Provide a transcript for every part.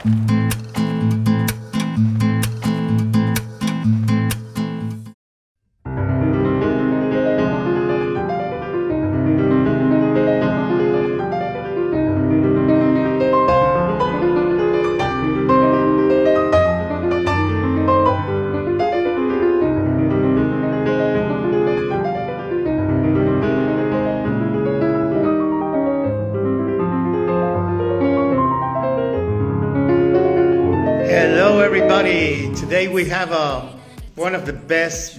Hello, everybody. Today we have one of the best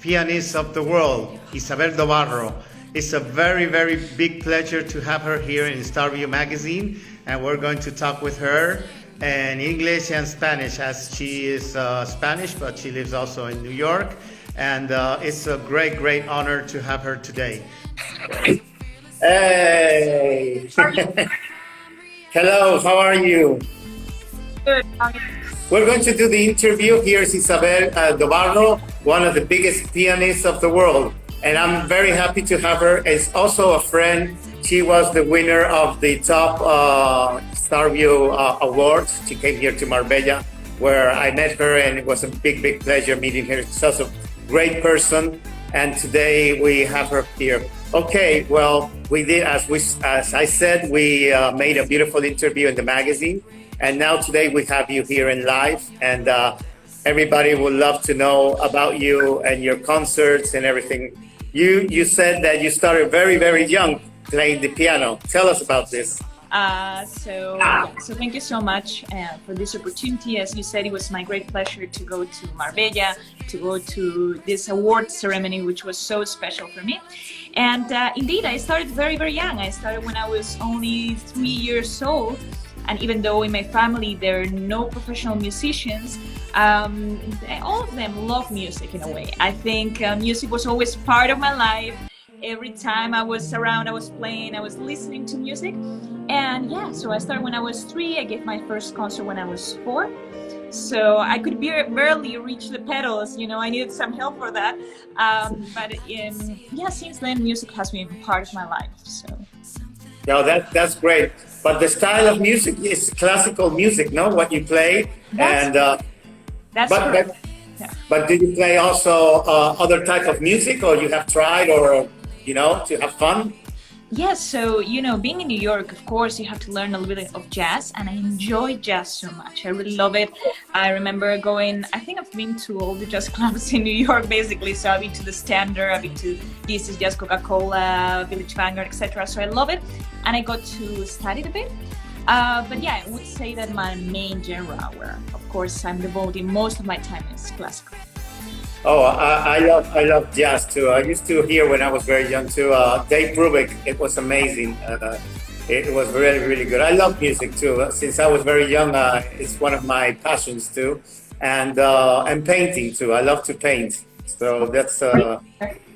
pianists of the world, Isabel Dobarro. It's a very big pleasure to have her here in Starview Magazine, and we're going to talk with her in English and Spanish, as she is Spanish, but she lives also in New York, and it's a great honor to have her today. Hey! Hello, how are you? Good. We're going to do the interview. Here's Isabel Dobarro, one of the biggest pianists of the world. And I'm very happy to have her as also a friend. She was the winner of the top Starview Award. She came here to Marbella, where I met her, and it was a big pleasure meeting her. She's such a great person. And today we have her here. Okay, well, we did, as I said, we made a beautiful interview in the magazine. And now today we have you here in live, and everybody would love to know about you and your concerts and everything. You said that you started very young playing the piano. Tell us about this. So thank you so much for this opportunity. As you said, it was my great pleasure to go to Marbella, to go to this award ceremony, which was so special for me. And indeed, I started very young. I started when I was only 3 years old. And even though in my family there are no professional musicians, all of them love music in a way. I think music was always part of my life. Every time I was around, I was playing, I was listening to music. And yeah, so I started when I was 3. I gave my first concert when I was 4. So I could barely reach the pedals, you know, I needed some help for that. Yeah, since then music has been part of my life. So. No, that's great. But the style of music is classical music, no? What you play, that's correct. But did you play also other type of music, or you have tried, or to have fun? Yes, so being in New York, of course, you have to learn a little bit of jazz, and I enjoy jazz so much. I really love it. I remember going, I think I've been to all the jazz clubs in New York, basically. So I've been to the Standard, I've been to This Is Jazz, Coca-Cola, Village Vanguard, etc. So I love it, and I got to study it a bit. But yeah, I would say that my main genre, where of course I'm devoting most of my time, is classical. Oh, I love jazz too. I used to hear when I was very young too. Dave Brubeck, it was amazing. It was really good. I love music too. Since I was very young, it's one of my passions too, and painting too. I love to paint. So that's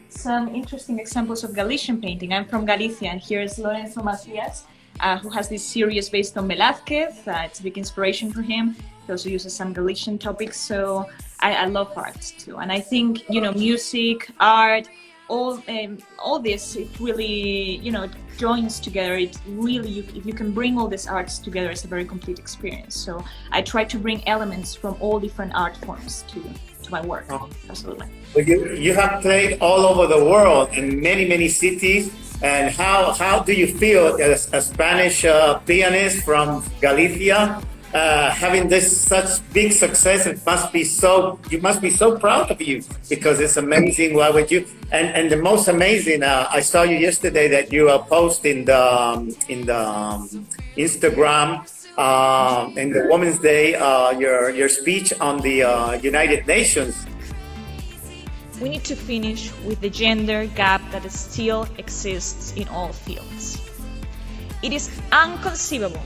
some interesting examples of Galician painting. I'm from Galicia, and here's Lorenzo Macias, who has this series based on Velázquez. It's a big inspiration for him. He also uses some Galician topics, so I love art too. And I think, music, art, all this, it really, it joins together. It really, if you can bring all these arts together, it's a very complete experience. So I try to bring elements from all different art forms to my work. Oh. Absolutely. Well, you have played all over the world in many cities. And how do you feel as a Spanish pianist from Galicia? Having this such big success, you must be so proud of you, because it's amazing. Why would you? And the most amazing, I saw you yesterday that you post in the Instagram in the Women's Day your speech on the United Nations. We need to finish with the gender gap that still exists in all fields. It is inconceivable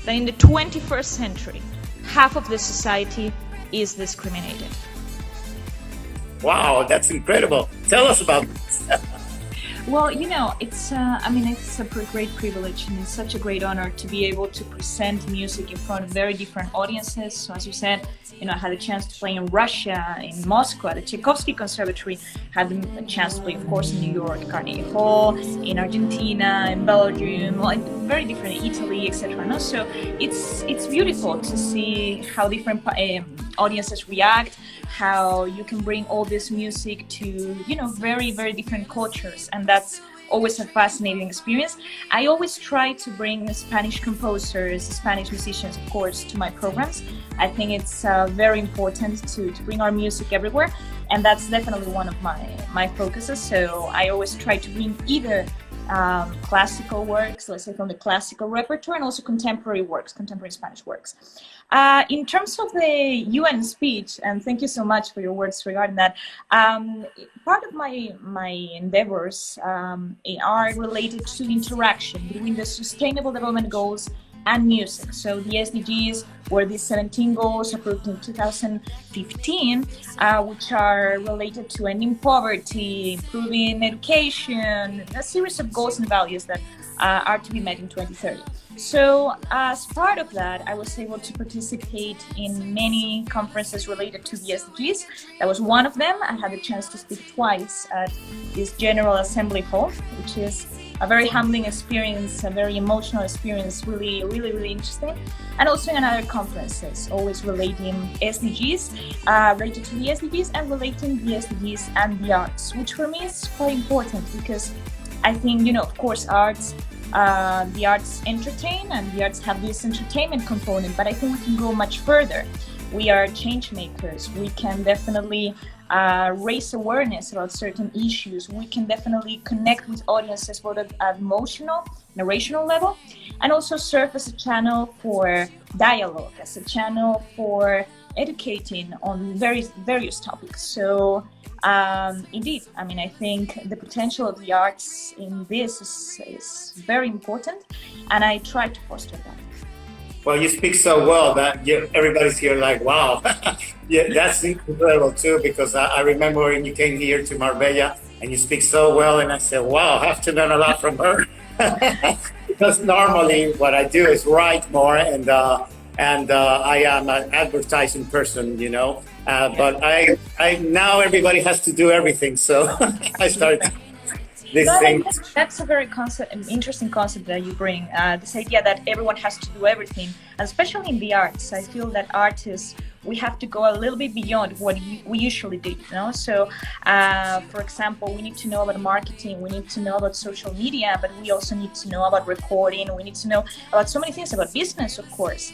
that in the 21st century, half of the society is discriminated. Wow, that's incredible. Tell us about this. Well, you know, it's a great privilege and it's such a great honor to be able to present music in front of very different audiences. So as you said, you know, I had a chance to play in Russia, in Moscow at the Tchaikovsky Conservatory, had a chance to play, of course, in New York, Carnegie Hall, in Argentina, in Belgium, well, very different, Italy, etc. No? So it's beautiful to see how different audiences react, how you can bring all this music to, you know, very, very different cultures, and that's always a fascinating experience. I always try to bring Spanish composers, Spanish musicians, of course, to my programs. I think it's very important to bring our music everywhere, and that's definitely one of my focuses. So I always try to bring either classical works, let's say from the classical repertoire, and also contemporary works, contemporary Spanish works. In terms of the UN speech, and thank you so much for your words regarding that, part of my endeavors are related to the interaction between the Sustainable Development Goals and music. So the SDGs were these 17 goals approved in 2015, which are related to ending poverty, improving education, a series of goals and values that are to be met in 2030. So as part of that, I was able to participate in many conferences related to the SDGs. That was one of them. I had the chance to speak twice at this General Assembly Hall, which is a very humbling experience, a very emotional experience, really, really, really interesting. And also in other conferences, always relating SDGs, related to the SDGs and relating the SDGs and the arts, which for me is quite important because I think, you know, of course, the arts entertain and the arts have this entertainment component, but I think we can go much further. We are change makers. We can definitely raise awareness about certain issues. We can definitely connect with audiences both at emotional, narrational level, and also serve as a channel for dialogue, as a channel for educating on various topics. So indeed, I mean, I think the potential of the arts in this is very important, and I try to foster that. Well, you speak so well that everybody's here like, wow. Yeah, that's incredible too, because I remember when you came here to Marbella and you speak so well, and I said, wow, I have to learn a lot from her. Because normally what I do is write more, and I am an advertising person, you know. But I now everybody has to do everything, so I started this thing. That's a very interesting concept that you bring. This idea that everyone has to do everything, and especially in the arts. I feel that artists, we have to go a little bit beyond what we usually do, you know? So, for example, we need to know about marketing, we need to know about social media, but we also need to know about recording, we need to know about so many things, about business, of course.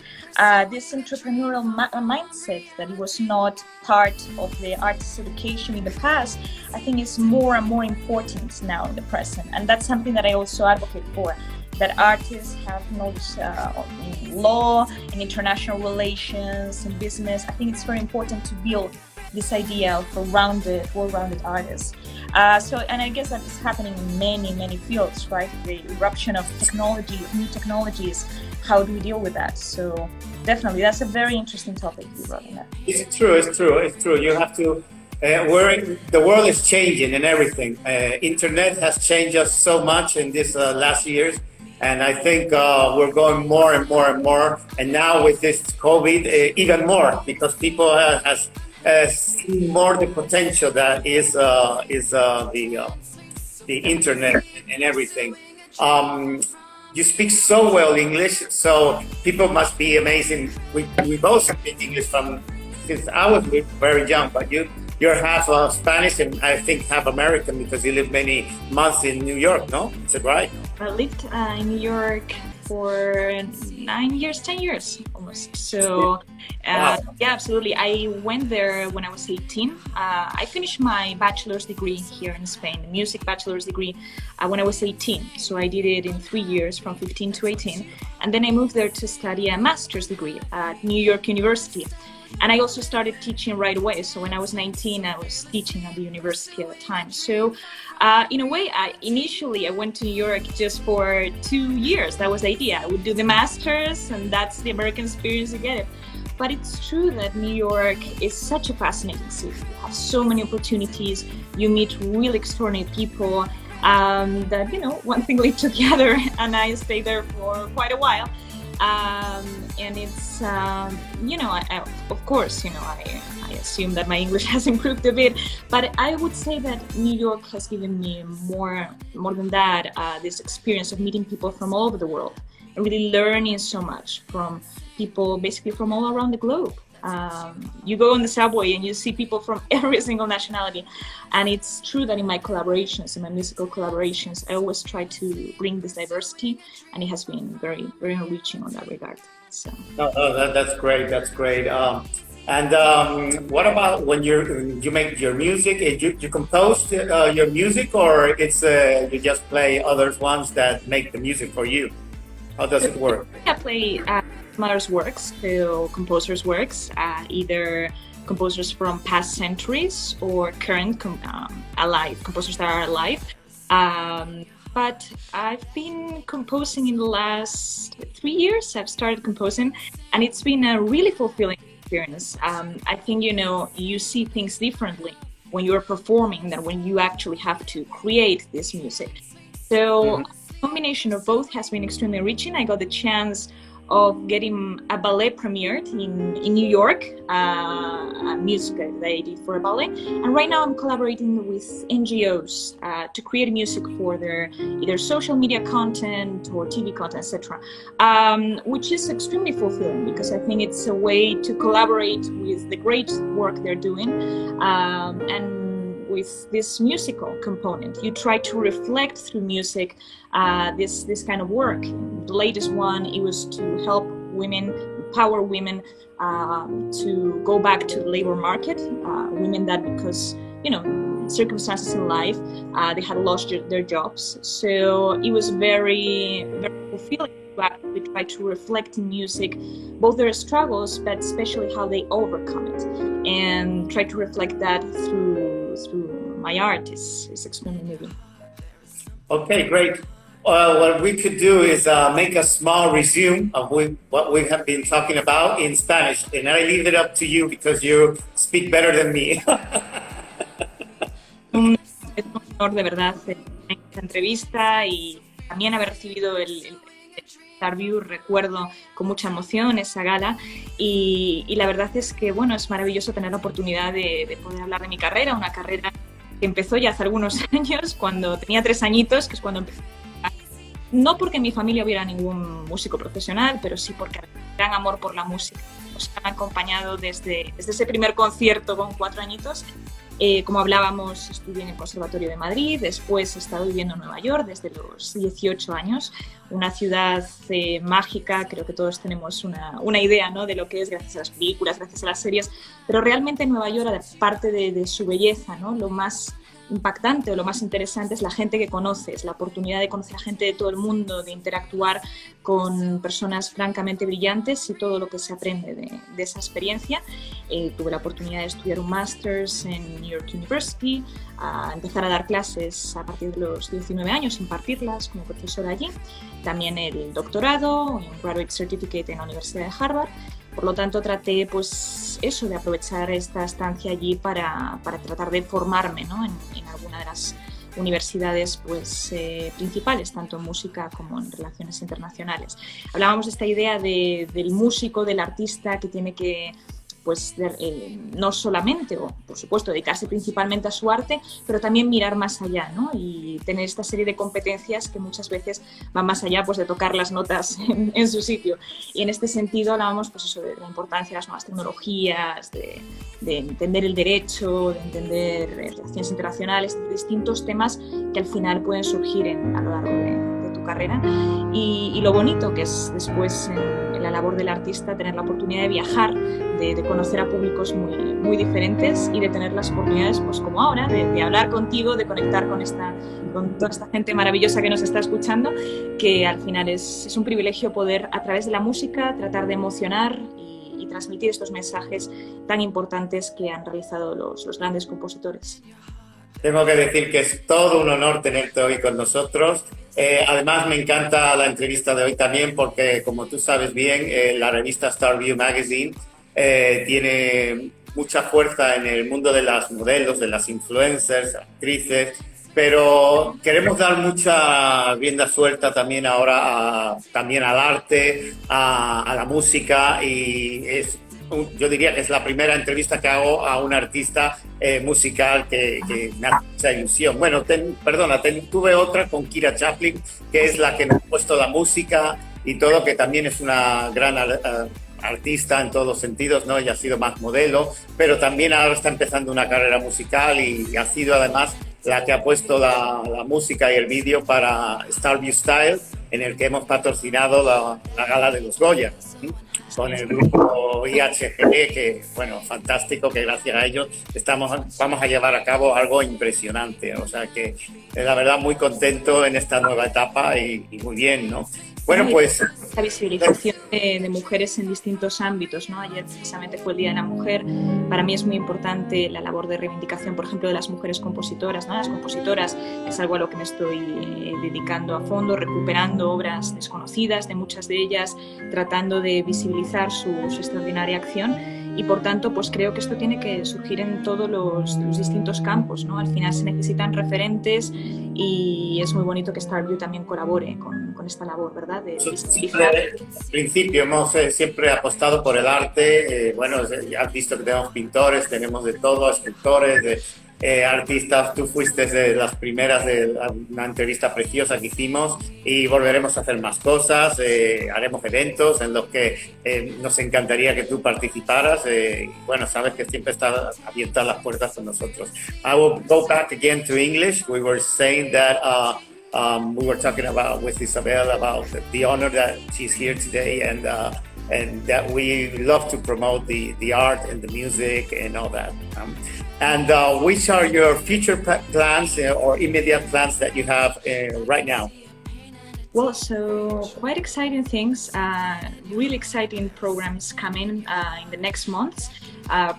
This entrepreneurial mindset that was not part of the artist education in the past, I think is more and more important now in the present. And that's something that I also advocate for, that artists have knowledge in law, in international relations, in business. I think it's very important to build this idea of a well-rounded artist. And I guess that is happening in many fields, right? The eruption of technology, of new technologies. How do we deal with that? So definitely, that's a very interesting topic you brought in. It's true. You have to. The world is changing and everything. Internet has changed us so much in this last years. And I think we're going more and more. And now with this COVID, even more, because people has seen more the potential that is the internet and everything. You speak so well English, so people must be amazing. We both speak English since I was very young, but you're half Spanish and I think half American because you lived many months in New York, no? Is it right? I lived in New York for 10 years almost. So wow. Yeah, absolutely. I went there when I was 18. I finished my bachelor's degree here in Spain, music bachelor's degree, when I was 18. So I did it in 3 years, from 15 to 18. And then I moved there to study a master's degree at New York University. And I also started teaching right away. So when I was 19, I was teaching at the university at the time. So in a way, initially I went to New York just for 2 years. That was the idea. I would do the master's, and that's the American experience, I get it. But it's true that New York is such a fascinating city. You have so many opportunities. You meet really extraordinary people. that, you know, one thing led to the other, and I stayed there for quite a while. And it's, you know, of course, you know, I assume that my English has improved a bit, but I would say that New York has given me more than that, this experience of meeting people from all over the world and really learning so much from people basically from all around the globe. You go on the subway and you see people from every single nationality, and it's true that in my collaborations, in my musical collaborations, I always try to bring this diversity, and it has been very, very enriching on that regard. So. That's great. That's great. What about when you make your music? You compose your music, or it's you just play others ones that make the music for you? How does it work? I play others' works, so composers' works, either composers from past centuries or current alive composers that are alive. But I've been composing in the last 3 years. I've started composing, and it's been a really fulfilling experience. I think, you know, you see things differently when you're performing than when you actually have to create this music. So a combination of both has been extremely enriching. I got the chance of getting a ballet premiered in New York, a music that I did for a ballet. And right now I'm collaborating with NGOs to create music for their either social media content or TV content, etc. Which is extremely fulfilling, because I think it's a way to collaborate with the great work they're doing, and with this musical component. You try to reflect through music this kind of work. The latest one, it was to help women, empower women to go back to the labor market. Women that, because, you know, circumstances in life, they had lost their jobs. So it was very, very fulfilling to actually try to reflect in music both their struggles, but especially how they overcome it, and try to reflect that through my art is extremely moving. Okay, great. What we could do is make a small resume of what we have been talking about in Spanish, and I leave it up to you because you speak better than me. Es un honor de verdad esta entrevista, y también haber recibido el Starview. Recuerdo con mucha emoción esa gala, y la verdad es que, bueno, es maravilloso tener la oportunidad de poder hablar de mi carrera, una carrera que empezó ya hace algunos años, cuando tenía 3 añitos, que es cuando empecé. No porque en mi familia hubiera ningún músico profesional, pero sí porque había un gran amor por la música. Nos han acompañado desde ese primer concierto con 4 añitos. Como hablábamos, estudié en el Conservatorio de Madrid, después he estado viviendo en Nueva York desde los 18 años, una ciudad mágica. Creo que todos tenemos una idea, ¿no?, de lo que es gracias a las películas, gracias a las series, pero realmente Nueva York, aparte de su belleza, ¿no?, lo más impactante o lo más interesante es la gente que conoces, la oportunidad de conocer a gente de todo el mundo, de interactuar con personas francamente brillantes y todo lo que se aprende de esa experiencia. Tuve la oportunidad de estudiar un Masters en New York University, a empezar a dar clases a partir de los 19 años, impartirlas como profesora allí. También el doctorado y un Graduate Certificate en la Universidad de Harvard. Por lo tanto, traté, pues, eso, de aprovechar esta estancia allí para tratar de formarme, ¿no?, en alguna de las universidades, pues, principales, tanto en música como en relaciones internacionales. Hablábamos de esta idea del músico, del artista, que tiene que, pues, no solamente, o por supuesto, dedicarse principalmente a su arte, pero también mirar más allá, ¿no?, y tener esta serie de competencias que muchas veces van más allá, pues, de tocar las notas en su sitio. Y en este sentido hablábamos, pues, eso, de la importancia de las nuevas tecnologías, de entender el derecho, de entender relaciones internacionales, de distintos temas que al final pueden surgir a lo largo de tu carrera. Y lo bonito que es después en la labor del artista tener la oportunidad de viajar, de conocer a públicos muy, muy diferentes, y de tener las oportunidades, pues como ahora, de hablar contigo, de conectar con toda esta gente maravillosa que nos está escuchando, que al final es un privilegio poder, a través de la música, tratar de emocionar y transmitir estos mensajes tan importantes que han realizado los grandes compositores. Tengo que decir que es todo un honor tenerte hoy con nosotros. Además, me encanta la entrevista de hoy también porque, como tú sabes bien, la revista Starview Magazine tiene mucha fuerza en el mundo de las modelos, de las influencers, actrices, pero queremos dar mucha rienda suelta también ahora también al arte, a la música y yo diría que es la primera entrevista que hago a un artista musical que me hace mucha ilusión. Bueno, tuve otra con Kira Chaplin, que es la que me ha puesto la música y todo, que también es una gran artista en todos los sentidos, ¿no? Ella ha sido más modelo, pero también ahora está empezando una carrera musical y ha sido además la que ha puesto la música y el vídeo para Starview Style, en el que hemos patrocinado la gala de los Goya, ¿sí? Con el grupo IHG, que, bueno, fantástico, que gracias a ellos vamos a llevar a cabo algo impresionante. O sea que, la verdad, muy contento en esta nueva etapa y muy bien, ¿no? Bueno, pues... La visibilización de mujeres en distintos ámbitos, ¿no? Ayer precisamente fue el Día de la Mujer. Para mí es muy importante la labor de reivindicación, por ejemplo, de las mujeres compositoras, ¿no? Las compositoras es algo a lo que me estoy dedicando a fondo, recuperando obras desconocidas de muchas de ellas, tratando de visibilizar su extraordinaria acción. Y por tanto, pues creo que esto tiene que surgir en todos los distintos campos, ¿no? Al final se necesitan referentes y es muy bonito que Starview también colabore con esta labor, ¿verdad? De visibilizar. Al principio hemos siempre apostado por el arte. Bueno, ya has visto que tenemos pintores, tenemos de todo, escultores, artistas. Tú fuiste de las primeras de una entrevista preciosa que hicimos y volveremos a hacer más cosas, haremos eventos en los que nos encantaría que tú participaras. Bueno, sabes que siempre están abiertas las puertas con nosotros. I will go back again to English. We were saying that we were talking about with Isabel about the honor that she's here today and that we love to promote the art and the music and all that. And which are your future plans or immediate plans that you have right now? Well, so quite exciting things, really exciting programs coming in the next months.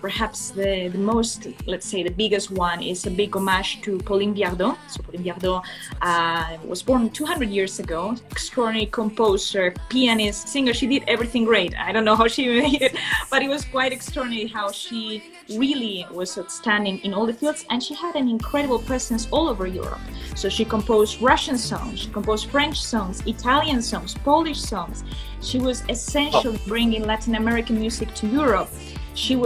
Perhaps the most, let's say, the biggest one is a big homage to Pauline Viardot. So Pauline Viardot was born 200 years ago, extraordinary composer, pianist, singer. She did everything great. I don't know how she made it, but it was quite extraordinary how she really was outstanding in all the fields, and she had an incredible presence all over Europe. So she composed Russian songs, she composed French songs, Italian songs, Polish songs. She was essential bringing Latin American music to Europe. She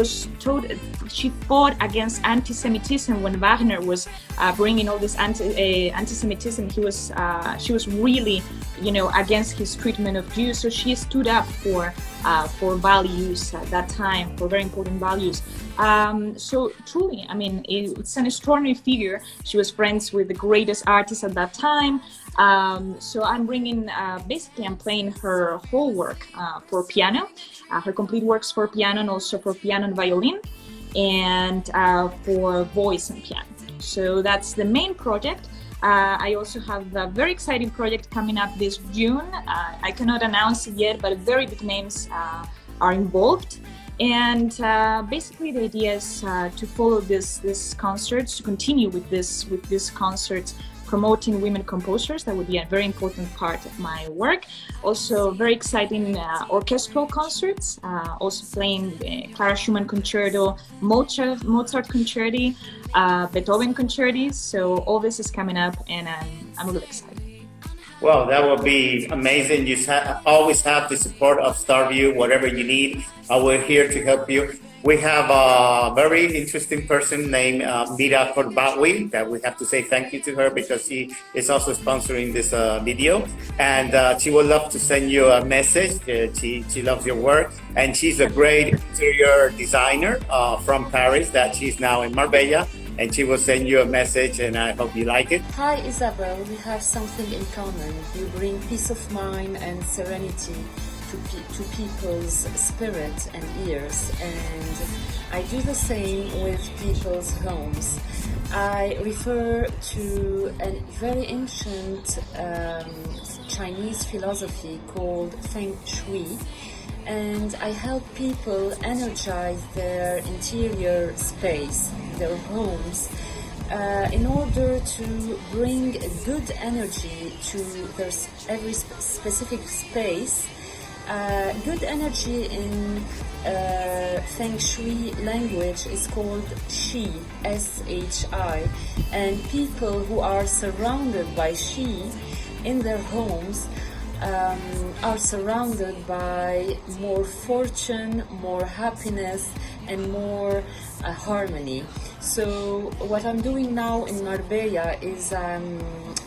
fought against anti-Semitism when Wagner was bringing all this anti-Semitism. She was really, against his treatment of Jews. So she stood up for values at that time, for very important values. So truly, I mean, it's an extraordinary figure. She was friends with the greatest artists at that time. So I'm bringing, basically I'm playing her whole work for piano, her complete works for piano and also for piano and violin, and for voice and piano. So that's the main project. I also have a very exciting project coming up this June. I cannot announce it yet, but very big names are involved. And basically the idea is to follow this concerts, to continue with this concerts, promoting women composers. That would be a very important part of my work. Also very exciting orchestral concerts, also playing Clara Schumann Concerto, Mozart Concerti, Beethoven Concerti. So all this is coming up and I'm really excited. Well, that will be amazing. You always have the support of Starview, whatever you need. We're here to help you. We have a very interesting person named Mira Korbawi that we have to say thank you to her because she is also sponsoring this video. And she would love to send you a message. She loves your work. And she's a great interior designer from Paris that she's now in Marbella. And she will send you a message, and I hope you like it. Hi Isabel, we have something in common. You bring peace of mind and serenity to people's spirit and ears, and I do the same with people's homes. I refer to a very ancient Chinese philosophy called Feng Shui, and I help people energize their interior space, their homes, in order to bring good energy to their every specific space. Good energy in Feng Shui language is called Shi, S-H-I, and people who are surrounded by Shi in their homes are surrounded by more fortune, more happiness, and more harmony. So what I'm doing now in Marbella is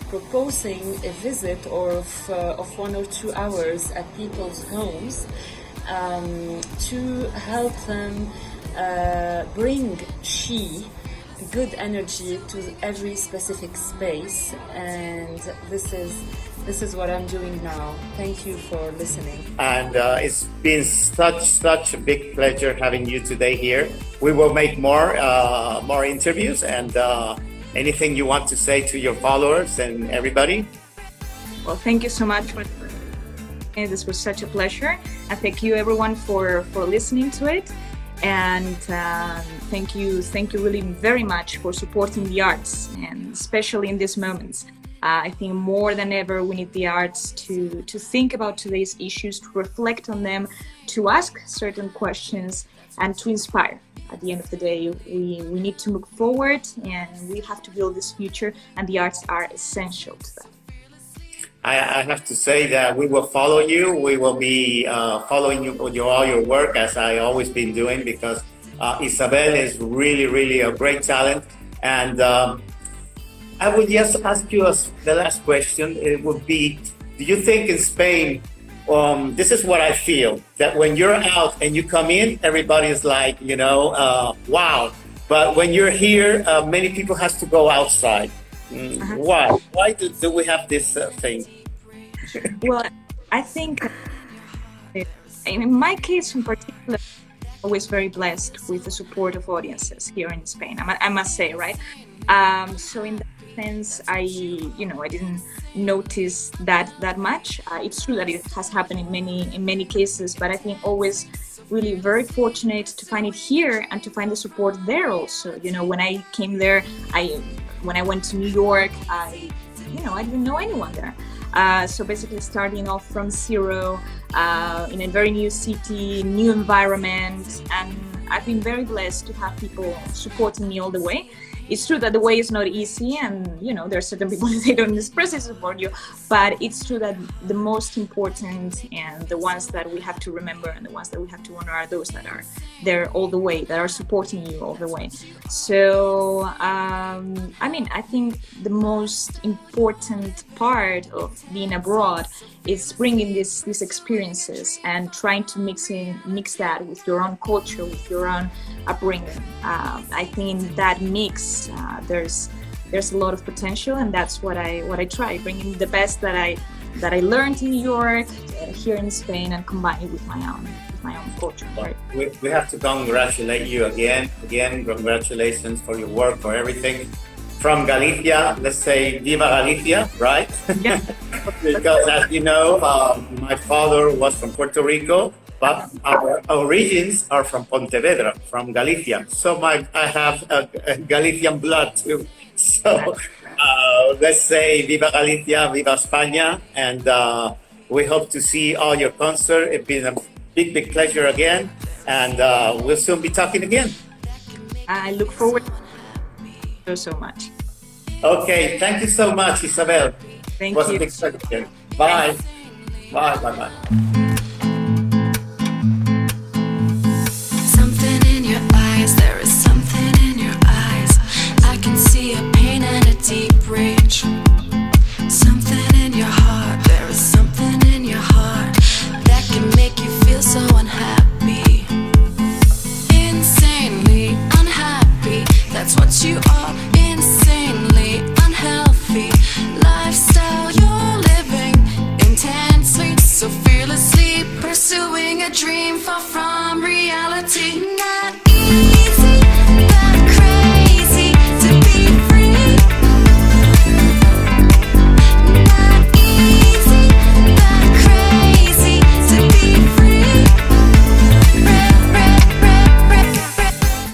proposing a visit of 1 or 2 hours at people's homes to help them bring Qi, good energy, to every specific space, and this is what I'm doing now. Thank you for listening. And it's been such a big pleasure having you today here. We will make more interviews, and anything you want to say to your followers and everybody? Well, thank you so much for this was such a pleasure, and thank you everyone for listening to it. And thank you really very much for supporting the arts, and especially in these moments. I think more than ever we need the arts to think about today's issues, to reflect on them, to ask certain questions, and to inspire. At the end of the day, we need to look forward, and we have to build this future, and the arts are essential to that. I have to say that we will follow you. We will be following you with all your work, as I always been doing, because Isabel is really a great talent. And I would just ask you the last question. It would be, do you think in Spain, this is what I feel, that when you're out and you come in, everybody is like, wow. But when you're here, many people has to go outside. Why? Why do we have this thing? Well, I think in my case in particular, I'm always very blessed with the support of audiences here in Spain. I must say, right? So in that sense, I didn't notice that much. It's true that it has happened in many cases, but I think always really very fortunate to find it here and to find the support there also. When I came there, when I went to New York, I didn't know anyone there. So basically starting off from zero in a very new city, new environment, and I've been very blessed to have people supporting me all the way. It's true that the way is not easy, and there are certain people that they don't express and support you, but it's true that the most important and the ones that we have to remember and the ones that we have to honor are those that are there all the way, that are supporting you all the way. So I think the most important part of being abroad is bringing these experiences and trying to mix that with your own culture, with your own upbringing. I think in that mix there's a lot of potential, and that's what I try, bringing the best that I learned in New York here in Spain and combine it with my own culture. Right? We have to congratulate you again. Congratulations for your work, for everything. From Galicia, let's say Viva Galicia, right? Yeah. Because as you know, my father was from Puerto Rico, but our origins are from Pontevedra, from Galicia. So I have a Galician blood too. So let's say Viva Galicia, Viva España, and we hope to see all your concert. It's been a big pleasure again, and we'll soon be talking again. I look forward so much. Okay, thank you so much, Isabel. Thank it was you. a big pleasure. Bye. Bye.